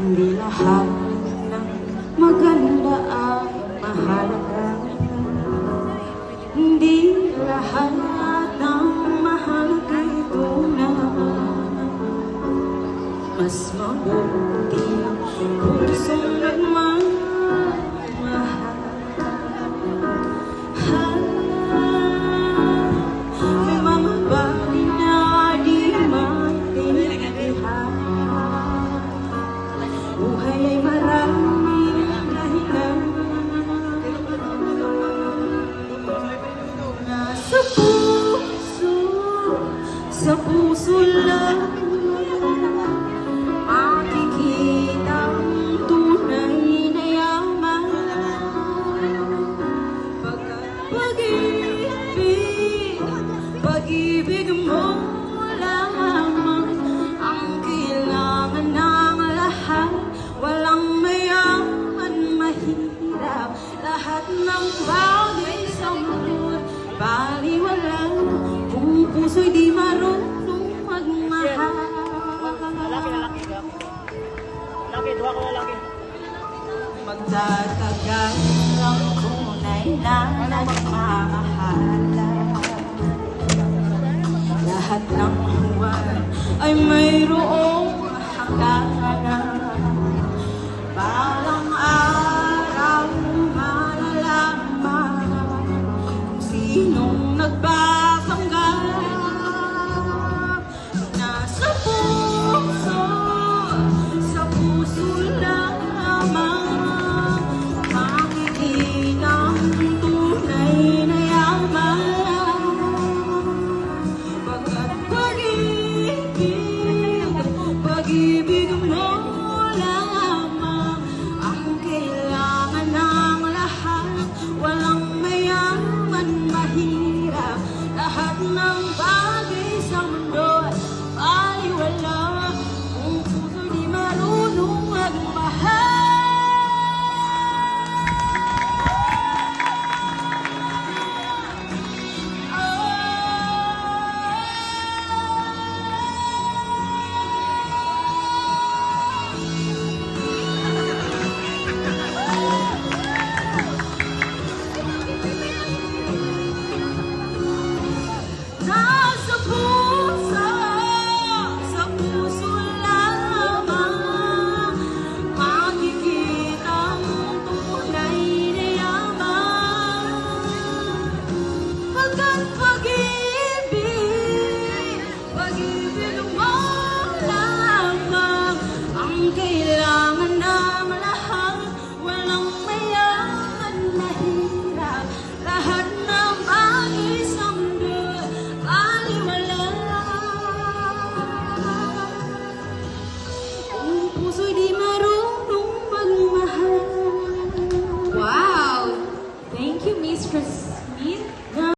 Hindi lahat ng maganda ay mahalaga. Hindi lahat ng mahalaga ito na. Mas mabuti pusong nagmamahal. May mga bagay na di maintindihan. Buhay ay maraming dahilan. Nasa puso, sa puso lang makikita ang tunay na yaman. Pag-ibig, pag-ibig mo lamang ang kailangan ng lahat. Walang mayaman, mahirap, lahat ng bagay sa mundo baliwala kung puso'y di marunong magmahal. Laki, dua ko lalaki. Magtatagal ang tunay na nagmamahala. Lahat ng buwan ay mayroong hangganan. Balang araw malalaman kung sinong nagpapanggap. Nasa puso, sa puso lamang makikita ang tunay na yaman. Pagkat pag-ibig, pag-ibig mo lamang ang kailangan ng lahat. Walang mayaman, mahirap, lahat ng bagay sa mundo